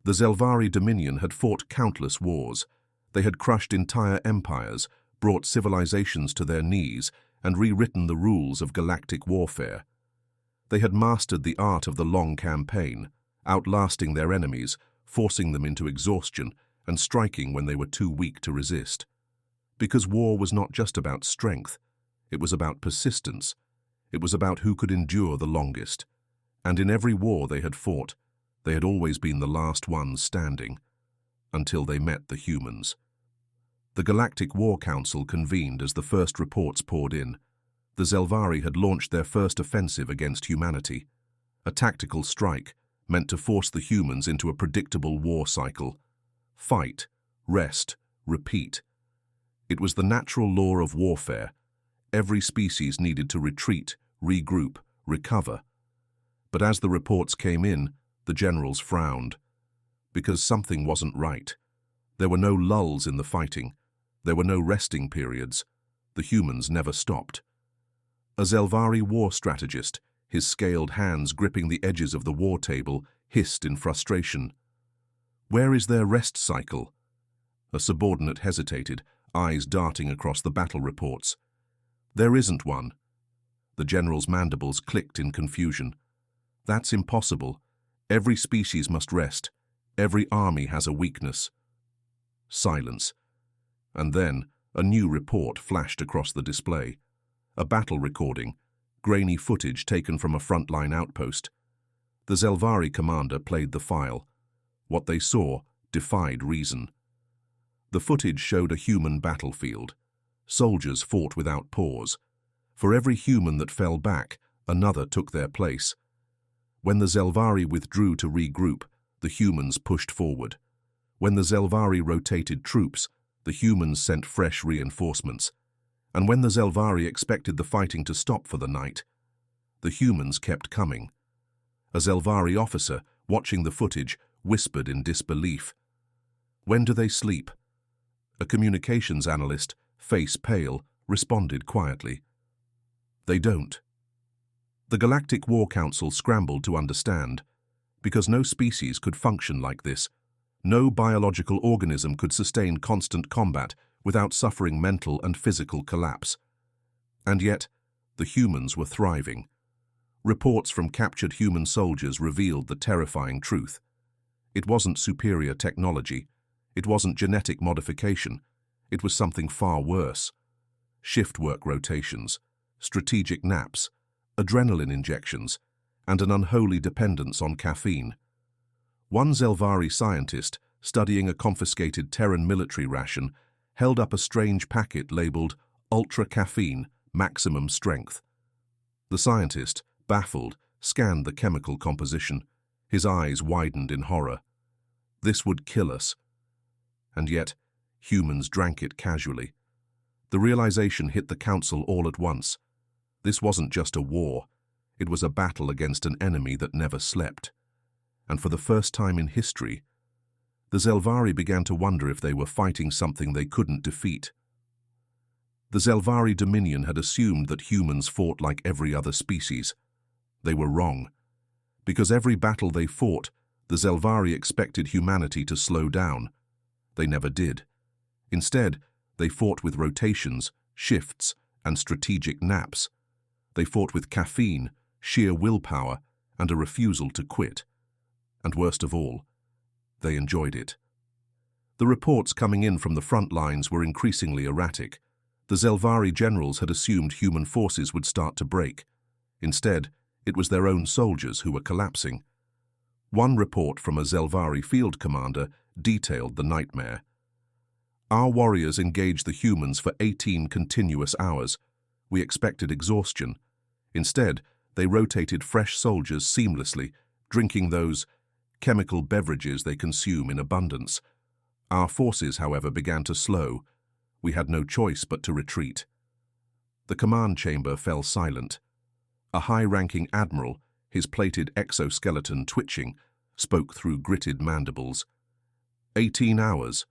The Xelvari Dominion had fought countless wars. They had crushed entire empires, brought civilizations to their knees, and rewritten the rules of galactic warfare. They had mastered the art of the long campaign, outlasting their enemies, forcing them into exhaustion, and striking when they were too weak to resist. Because war was not just about strength, it was about persistence. It was about who could endure the longest. And in every war they had fought, they had always been the last ones standing, until they met the humans. The Galactic War Council convened as the first reports poured in. The Xelvari had launched their first offensive against humanity, a tactical strike meant to force the humans into a predictable war cycle. Fight, rest, repeat. It was the natural law of warfare. Every species needed to retreat, regroup, recover. But as the reports came in, the generals frowned. Because something wasn't right. There were no lulls in the fighting. There were no resting periods. The humans never stopped. A Xelvari war strategist, his scaled hands gripping the edges of the war table, hissed in frustration. "Where is their rest cycle?" A subordinate hesitated, eyes darting across the battle reports. "There isn't one." The general's mandibles clicked in confusion. "That's impossible. Every species must rest. Every army has a weakness." Silence. And then a new report flashed across the display. A battle recording, grainy footage taken from a frontline outpost. The Xelvari commander played the file. What they saw defied reason. The footage showed a human battlefield. Soldiers fought without pause. For every human that fell back, another took their place. When the Xelvari withdrew to regroup, the humans pushed forward. When the Xelvari rotated troops, the humans sent fresh reinforcements. And when the Xelvari expected the fighting to stop for the night, the humans kept coming. A Xelvari officer, watching the footage, whispered in disbelief. "When do they sleep?" A communications analyst, face pale, responded quietly. "They don't." The Galactic War Council scrambled to understand. Because no species could function like this. No biological organism could sustain constant combat without suffering mental and physical collapse. And yet, the humans were thriving. Reports from captured human soldiers revealed the terrifying truth. It wasn't superior technology. It wasn't genetic modification. It was something far worse. Shift work rotations, strategic naps, adrenaline injections, and an unholy dependence on caffeine. One Xelvari scientist, studying a confiscated Terran military ration, held up a strange packet labeled Ultra Caffeine, Maximum Strength. The scientist, baffled, scanned the chemical composition. His eyes widened in horror. This would kill us. And yet, humans drank it casually. The realization hit the council all at once. This wasn't just a war. It was a battle against an enemy that never slept. And for the first time in history, the Xelvari began to wonder if they were fighting something they couldn't defeat. The Xelvari Dominion had assumed that humans fought like every other species. They were wrong. Because every battle they fought, the Xelvari expected humanity to slow down. They never did. Instead, they fought with rotations, shifts, and strategic naps. They fought with caffeine, sheer willpower, and a refusal to quit. And worst of all, they enjoyed it. The reports coming in from the front lines were increasingly erratic. The Xelvari generals had assumed human forces would start to break. Instead, it was their own soldiers who were collapsing. One report from a Xelvari field commander detailed the nightmare. "Our warriors engaged the humans for 18 continuous hours. We expected exhaustion. Instead, they rotated fresh soldiers seamlessly, drinking those chemical beverages they consume in abundance. Our forces, however, began to slow. We had no choice but to retreat." The command chamber fell silent. A high-ranking admiral, his plated exoskeleton twitching, spoke through gritted mandibles. 18 hours.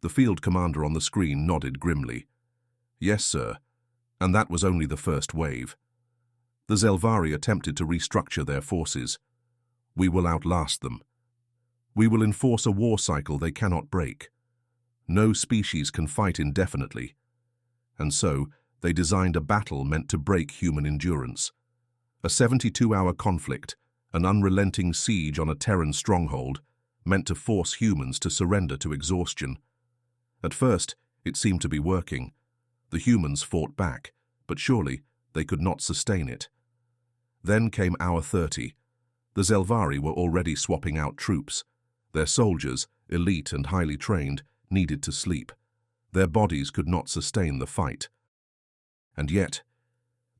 The field commander on the screen nodded grimly. "Yes, sir. And that was only the first wave." The Xelvari attempted to restructure their forces. "We will outlast them." We will enforce a war cycle they cannot break. No species can fight indefinitely. And so, they designed a battle meant to break human endurance. A 72-hour conflict, an unrelenting siege on a Terran stronghold, meant to force humans to surrender to exhaustion. At first, it seemed to be working. The humans fought back, but surely they could not sustain it. Then came hour 30. The Xelvari were already swapping out troops. Their soldiers, elite and highly trained, needed to sleep. Their bodies could not sustain the fight. And yet,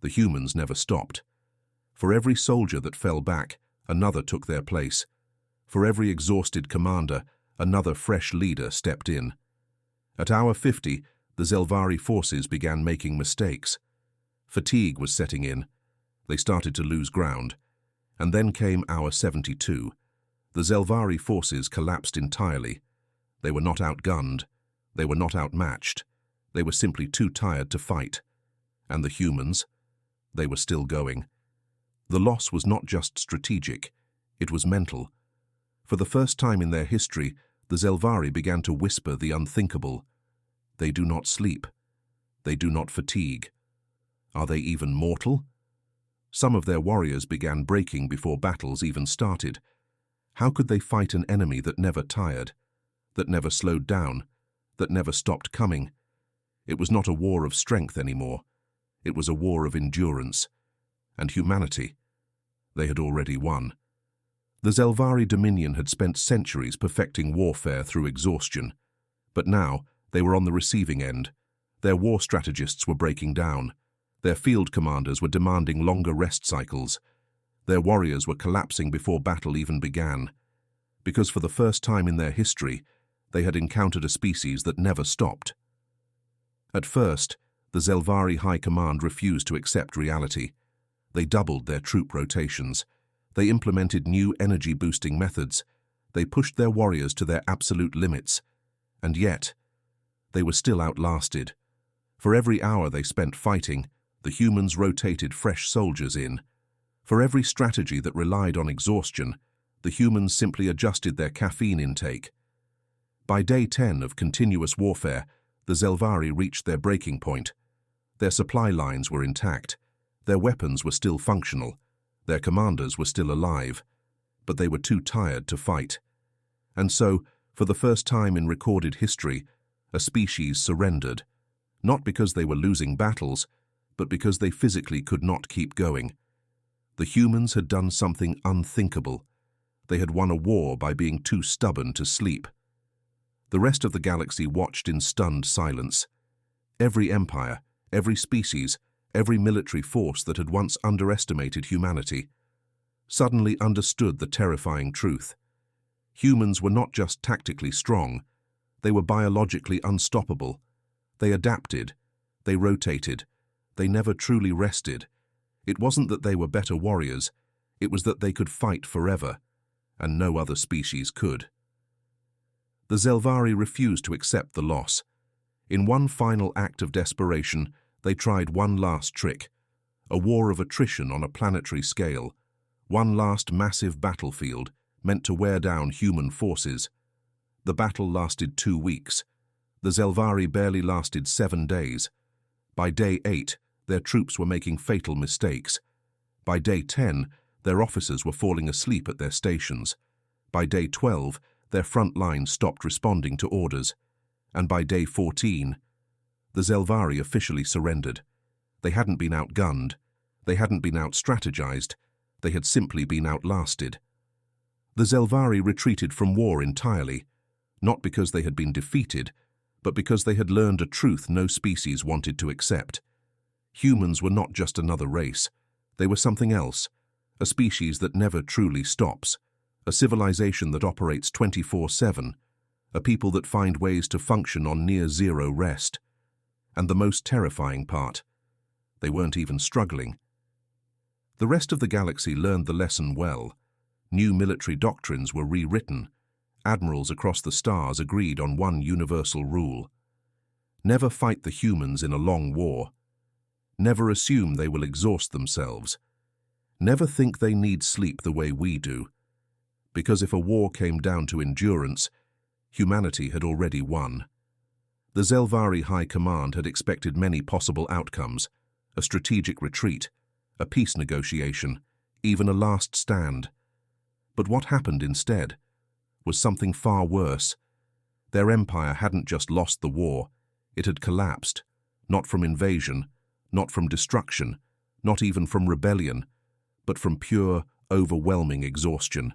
the humans never stopped. For every soldier that fell back, another took their place. For every exhausted commander, another fresh leader stepped in. At hour 50, the Xelvari forces began making mistakes. Fatigue was setting in. They started to lose ground. And then came hour 72. The Xelvari forces collapsed entirely. They were not outgunned. They were not outmatched. They were simply too tired to fight. And the humans? They were still going. The loss was not just strategic. It was mental. For the first time in their history, the Xelvari began to whisper the unthinkable. They do not sleep. They do not fatigue. Are they even mortal? Some of their warriors began breaking before battles even started. How could they fight an enemy that never tired, that never slowed down, that never stopped coming? It was not a war of strength anymore. It was a war of endurance. And humanity. They had already won. The Xelvari Dominion had spent centuries perfecting warfare through exhaustion. But now, they were on the receiving end. Their war strategists were breaking down. Their field commanders were demanding longer rest cycles. Their warriors were collapsing before battle even began. Because for the first time in their history, they had encountered a species that never stopped. At first, the Xelvari High Command refused to accept reality. They doubled their troop rotations. They implemented new energy-boosting methods. They pushed their warriors to their absolute limits. And yet, they were still outlasted. For every hour they spent fighting, the humans rotated fresh soldiers in. For every strategy that relied on exhaustion, the humans simply adjusted their caffeine intake. By day 10 of continuous warfare, the Xelvari reached their breaking point. Their supply lines were intact. Their weapons were still functional. Their commanders were still alive. But they were too tired to fight. And so, for the first time in recorded history, a species surrendered. Not because they were losing battles, but because they physically could not keep going. The humans had done something unthinkable. They had won a war by being too stubborn to sleep. The rest of the galaxy watched in stunned silence. Every empire, every species, every military force that had once underestimated humanity, suddenly understood the terrifying truth. Humans were not just tactically strong, they were biologically unstoppable. They adapted, they rotated, they never truly rested. It wasn't that they were better warriors, it was that they could fight forever, and no other species could. The Xelvari refused to accept the loss. In one final act of desperation, they tried one last trick, a war of attrition on a planetary scale, one last massive battlefield meant to wear down human forces. The battle lasted 2 weeks. The Xelvari barely lasted 7 days. By day 8, their troops were making fatal mistakes. By day 10, their officers were falling asleep at their stations. By day 12, their front line stopped responding to orders. And by day 14, the Xelvari officially surrendered. They hadn't been outgunned. They hadn't been out-strategized. They had simply been outlasted. The Xelvari retreated from war entirely, not because they had been defeated, but because they had learned a truth no species wanted to accept. Humans were not just another race. They were something else, a species that never truly stops, a civilization that operates 24/7, a people that find ways to function on near-zero rest. And the most terrifying part, they weren't even struggling. The rest of the galaxy learned the lesson well. New military doctrines were rewritten. Admirals across the stars agreed on one universal rule. Never fight the humans in a long war. Never assume they will exhaust themselves. Never think they need sleep the way we do. Because if a war came down to endurance, humanity had already won. The Xelvari High Command had expected many possible outcomes: a strategic retreat, a peace negotiation, even a last stand. But what happened instead was something far worse. Their empire hadn't just lost the war, it had collapsed, not from invasion, not from destruction, not even from rebellion, but from pure, overwhelming exhaustion.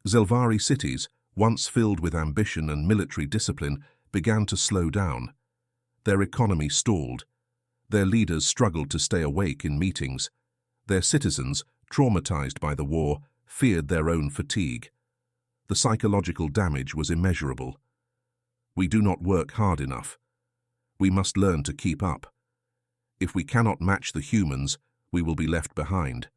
Xelvari cities, once filled with ambition and military discipline, began to slow down. Their economy stalled. Their leaders struggled to stay awake in meetings. Their citizens, traumatized by the war, feared their own fatigue. The psychological damage was immeasurable. We do not work hard enough. We must learn to keep up. If we cannot match the humans, we will be left behind.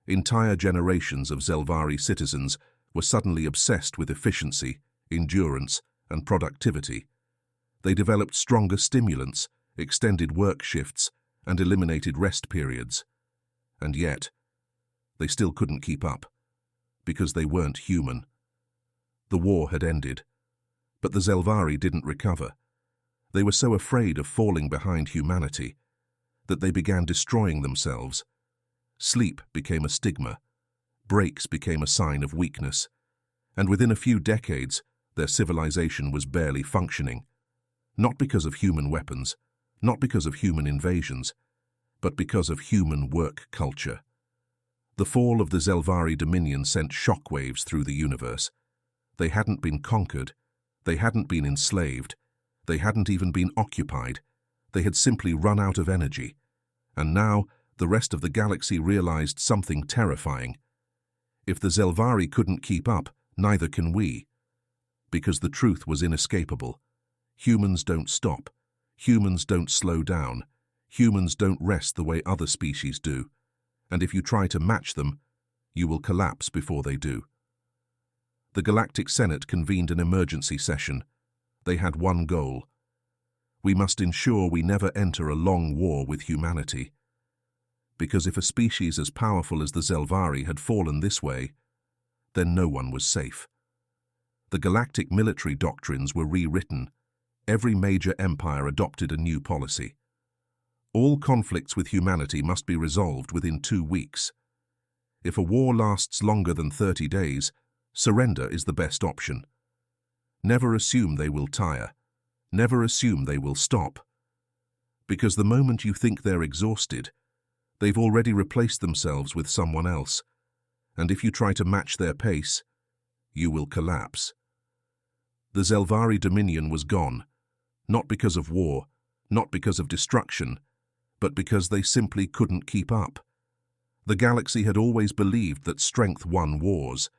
Entire generations of Xelvari citizens were suddenly obsessed with efficiency, endurance, and productivity. They developed stronger stimulants, extended work shifts, and eliminated rest periods. And yet, they still couldn't keep up, because they weren't human. The war had ended, but the Xelvari didn't recover. They were so afraid of falling behind humanity that they began destroying themselves. Sleep became a stigma, breaks became a sign of weakness, and within a few decades, their civilization was barely functioning. Not because of human weapons, not because of human invasions, but because of human work culture. The fall of the Xelvari Dominion sent shockwaves through the universe. They hadn't been conquered, they hadn't been enslaved, they hadn't even been occupied. They had simply run out of energy. And now, the rest of the galaxy realized something terrifying. If the Xelvari couldn't keep up, neither can we. Because the truth was inescapable. Humans don't stop. Humans don't slow down. Humans don't rest the way other species do. And if you try to match them, you will collapse before they do. The Galactic Senate convened an emergency session. They had one goal. We must ensure we never enter a long war with humanity. Because if a species as powerful as the Xelvari had fallen this way, then no one was safe. The galactic military doctrines were rewritten. Every major empire adopted a new policy. All conflicts with humanity must be resolved within 2 weeks. If a war lasts longer than 30 days, surrender is the best option. Never assume they will tire. Never assume they will stop. Because the moment you think they're exhausted, they've already replaced themselves with someone else, and if you try to match their pace, you will collapse. The Xelvari Dominion was gone, not because of war, not because of destruction, but because they simply couldn't keep up. The galaxy had always believed that strength won wars.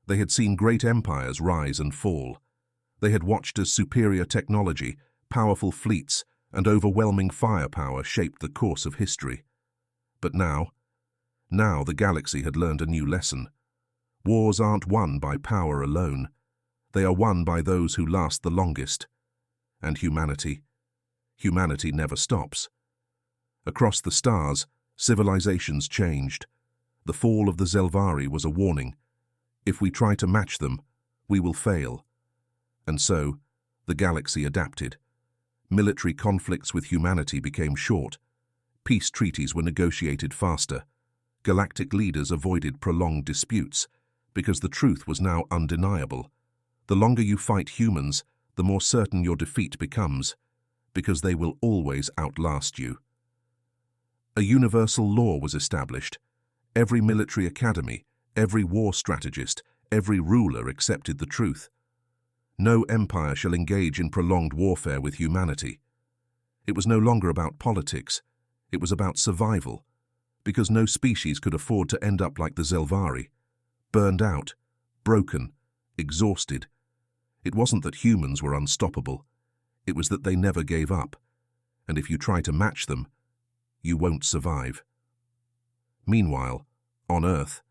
They had seen great empires rise and fall. They had watched as superior technology, powerful fleets, and overwhelming firepower shaped the course of history. But now the galaxy had learned a new lesson. Wars aren't won by power alone. They are won by those who last the longest. And humanity never stops. Across the stars, civilizations changed. The fall of the Xelvari was a warning. If we try to match them, we will fail. And so, the galaxy adapted. Military conflicts with humanity became short. Peace treaties were negotiated faster. Galactic leaders avoided prolonged disputes, because the truth was now undeniable. The longer you fight humans, the more certain your defeat becomes, because they will always outlast you. A universal law was established. Every military academy, every war strategist, every ruler accepted the truth. No empire shall engage in prolonged warfare with humanity. It was no longer about politics. It was about survival, because no species could afford to end up like the Xelvari, burned out, broken, exhausted. It wasn't that humans were unstoppable. It was that they never gave up, and if you try to match them, you won't survive. Meanwhile, on Earth,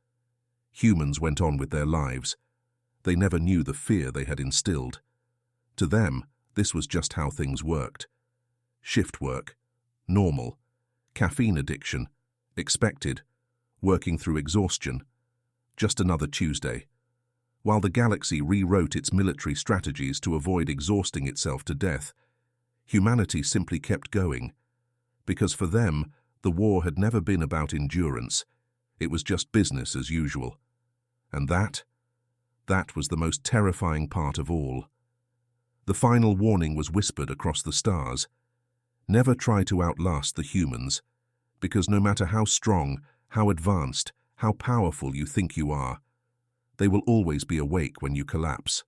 humans went on with their lives. They never knew the fear they had instilled. To them, this was just how things worked. Shift work, normal, caffeine addiction, expected, working through exhaustion. Just another Tuesday. While the galaxy rewrote its military strategies to avoid exhausting itself to death, humanity simply kept going, because for them, the war had never been about endurance. It was just business as usual. And that was the most terrifying part of all. The final warning was whispered across the stars. Never try to outlast the humans, because no matter how strong, how advanced, how powerful you think you are, they will always be awake when you collapse.